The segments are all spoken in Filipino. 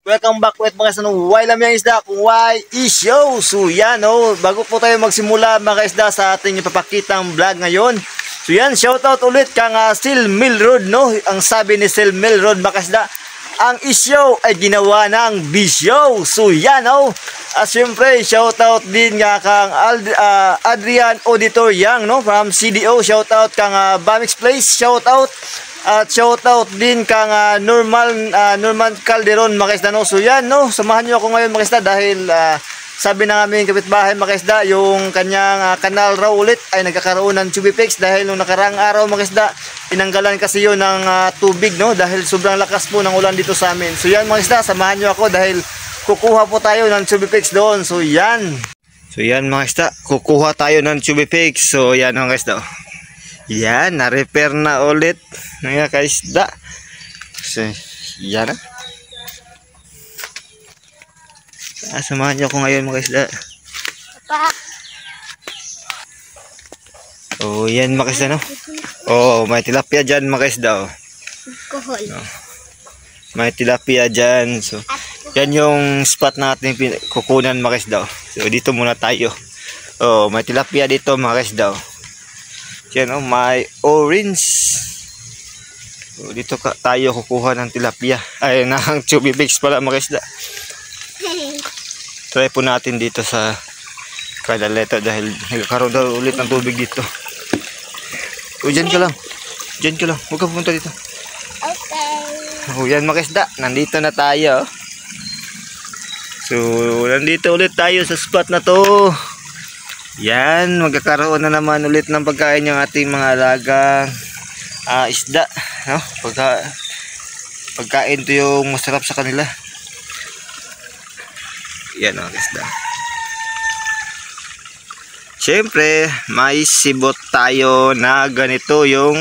Welcome back ulit mga isda. Why lang yung isda kung why is-show. So yan bago po tayo magsimula mga isda sa ating ipapakitang vlog ngayon. So yan, shoutout ulit kang Sil Milrod Ang sabi ni Sil Milrod mga isda, ang is-show ay ginawa ng bisyo. So yan syempre shoutout din nga kang Adrian Auditor Yang from CDO. Shoutout kang Bamix Place. Shoutout. At shoutout din kang Norman Calderon mga isda. So yan samahan nyo ako ngayon mga isda dahil sabi na aming kapitbahay mga isda, yung kanyang kanal raw ulit ay nagkakaroon ng Chubipix dahil nung nakaraang araw mga isda, tinanggalan kasi yun ng tubig dahil sobrang lakas po ng ulan dito sa amin. So yan mga isda, samahan nyo ako dahil kukuha po tayo ng Chubipix doon. So yan mga isda, kukuha tayo ng Chubipix. So yan mga isda, yan, na-repair na ulit mga kaisda. So, yan samahan nyo ako ngayon mga kaisda. Yan mga kaisda may tilapia dyan mga kaisda may tilapia dyan. So, yan yung spot natin kukunan mga kaisda. So, dito muna tayo. May tilapia dito mga kaisda. Yan may orange. So, dito tayo kukuha ng tilapia. Ay, ng Chubipix pala mga isda. Try po natin dito sa Cadaleta dahil nagkakaroon daw ulit ng tubig dito. Dyan ka lang. Dyan ka lang. Huwag ka pumunta dito. Okay. Yan mga isda. Nandito na tayo. So, nandito ulit tayo sa spot na to. Yan, magkakaroon na naman ulit ng pagkain yung ating mga alagang isda. Pagkain to yung masarap sa kanila. Yan isda. Siyempre, may sibot tayo na ganito yung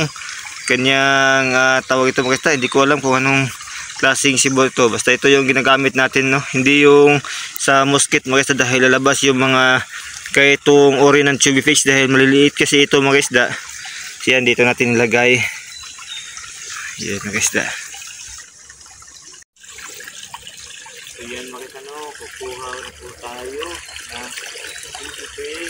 kanyang tawag ito mga isda. Hindi ko alam kung anong klaseng sibot ito. Basta ito yung ginagamit natin Hindi yung sa musket mga isda dahil lalabas yung mga kaya itong ori ng Chubipix dahil maliliit kasi ito mga isda. So yan, dito natin ilagay. Yan mga isda. So yan mga isda kukuha na po tayo ng Chubipix.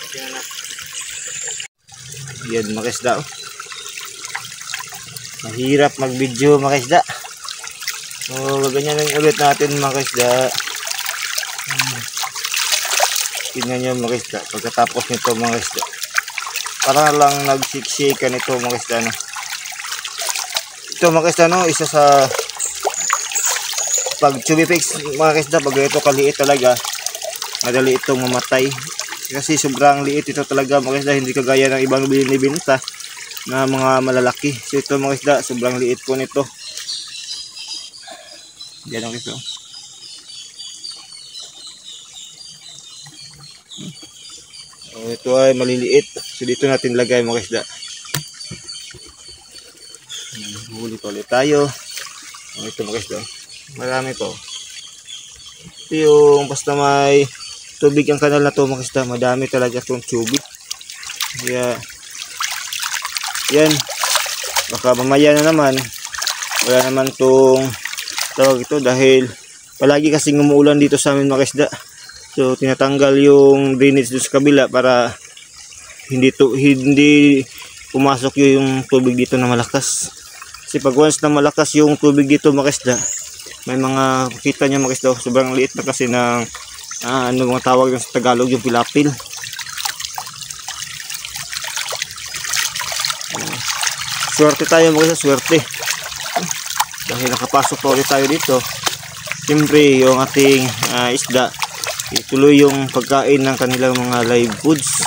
Okay na. Yan mga isda mahirap mag video mga isda. Ganyan lang ulit natin mga isda. Tingnan nyo mga isda pagkatapos nito mga isda, para lang nagsiksikan ito mga isda ito mga isda isa sa pag Chubipix mga isda, pag ito kaliit talaga madali itong mamatay kasi sobrang liit ito talaga mga isda, hindi kagaya ng ibang binibenta na mga malalaki. So ito mga isda, sobrang liit po nito. Yan ang ito. Ito ay maliliit. So dito natin lagay mga isda. Huli pa ulit tayo. Ito mga isda. Marami po. Ito yung basta may tubig ang kanal na to mga isda, madami talaga itong tubig. Kaya yan, baka mamaya na naman wala naman itong tawag ito dahil palagi kasing umuulan dito sa amin mga isda. So tinatanggal yung drainage doon sa kabila para hindi pumasok yung tubig dito na malakas. Kasi pag once na malakas yung tubig dito mga isda, may mga kita nyo mga isda, sobrang liit na kasi ng ano mga tawag sa Tagalog, yung pilapil. Swerte tayo mga isda, swerte dahil nakapasok pa ulit tayo dito. Siyempre yung ating isda, ituloy yung pagkain ng kanilang mga live foods.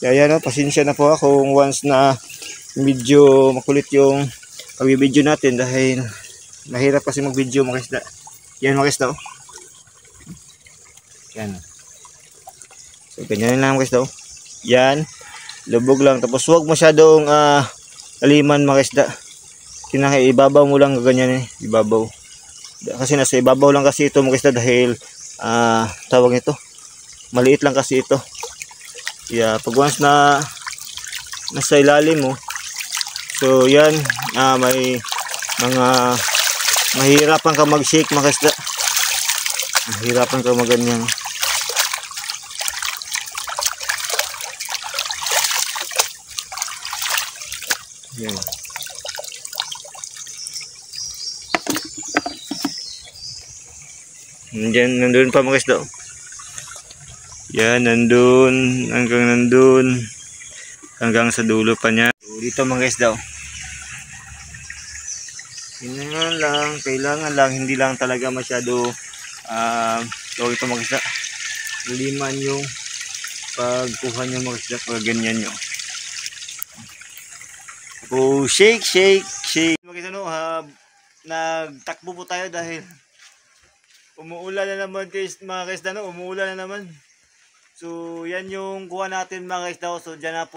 Kaya pasensya na po ako once na medyo makulit yung pag-video natin dahil mahirap kasi mag-video mga isda. Yan mga isda yan. So ganyan lang mga isda yan, lubog lang, tapos huwag masyadong aliman mga isda Ibabaw mo lang ganyan ibabaw. Kasi nasa ibabaw lang kasi ito mga isda dahil tawag nito, maliit lang kasi ito. Kaya pag once na nasa ilalim mo, so yan, may mga mahirapan ka mag-shake mga isda. Mahirapan ka mag-ganyan. Yan. Nandun pa mga isda. Yan, nandun, hanggang sa dulo pa niya. So, dito mga isda. Kailangan lang, hindi lang talaga masyado ito mga isda. Liman yung pagkuha nyo mga isda, pag ganyan nyo. So, shake. Mga isda, nagtakbo po tayo dahil umuulan na naman mga kaisda, umuulan na naman. So yan yung kuha natin mga kaisda. So dyan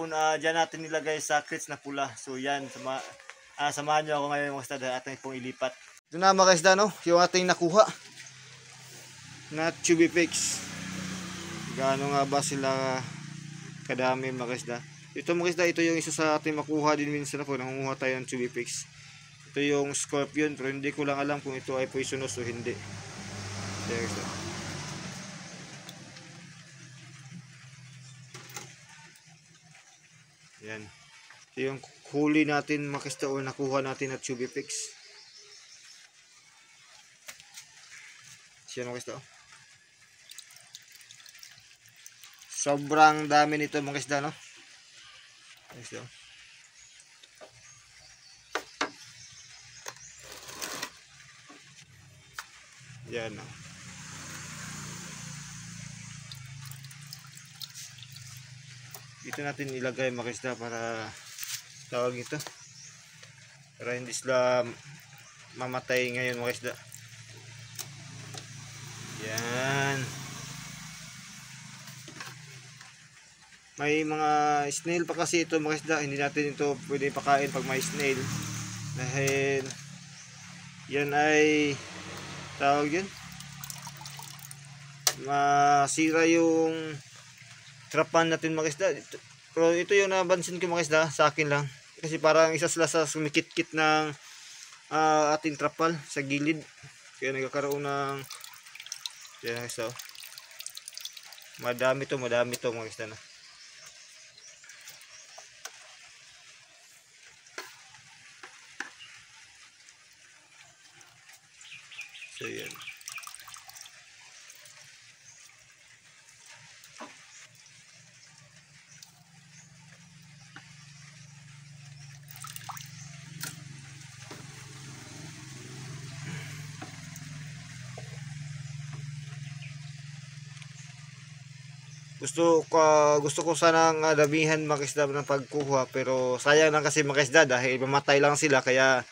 natin nilagay sa crates na pula. So yan, samahan nyo ako ngayon mga kaisda dahil ating pong ilipat. Ito na mga kaisda, yung ating nakuha na chubby pigs. Gaano nga ba sila kadami mga kaisda. Ito mga kaisda, ito yung isa sa ating makuha din minsan po. Nangunguha tayo ng chubby pigs. Ito yung scorpion, pero hindi ko lang alam kung ito ay poisonous o hindi. Yan. Ito yung huli natin mga kaisda o nakuha natin at chubby pigs. Siya mga kaisda. Sobrang dami nito mga kaisda, no? Kaisda. Yan, no? Dito natin ilagay mga kaisda para tawag ito, para hindi sila mamatay ngayon mga kaisda. Yan. May mga snail pa kasi ito mga kaisda, hindi natin ito pwede pakain pag may snail dahil yan ay tawag yun, masira yung trapan natin mga isda. Pero ito yung nabansin ko mga isda, sa akin lang. Kasi parang isa sila sa sumikit-kit ng ating trapal sa gilid. Kaya nagkakaroon ng yan mga isda. Madami to mga isda na. So yan. Gusto ko sanang damihan mga kaisda ng pagkuha, pero sayang lang kasi mga kaisda dahil mamatay lang sila. Kaya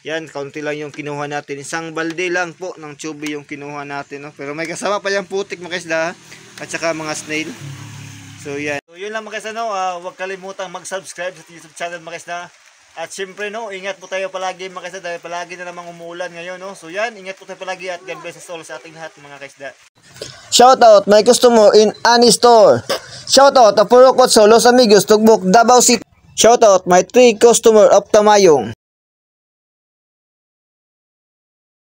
yan, kaunti lang yung kinuha natin. Isang balde lang po ng chubby yung kinuha natin, no? Pero may kasama pa yung putik mga kaisda at saka mga snail. So yan. So yun lang mga kaisda, no? Huwag kalimutang mag-subscribe sa YouTube channel mga kaisda. At syempre, no, ingat po tayo palagi mga kaisda dahil palagi na namang umuulan ngayon, no? So yan, ingat po tayo palagi at God bless us all sa ating lahat mga kaisda. Shoutout my customer in Ani Store. Shoutout Apurokot Solo sa Amigos Tugbok Davao City. Shoutout my 3 customer of Tamayong.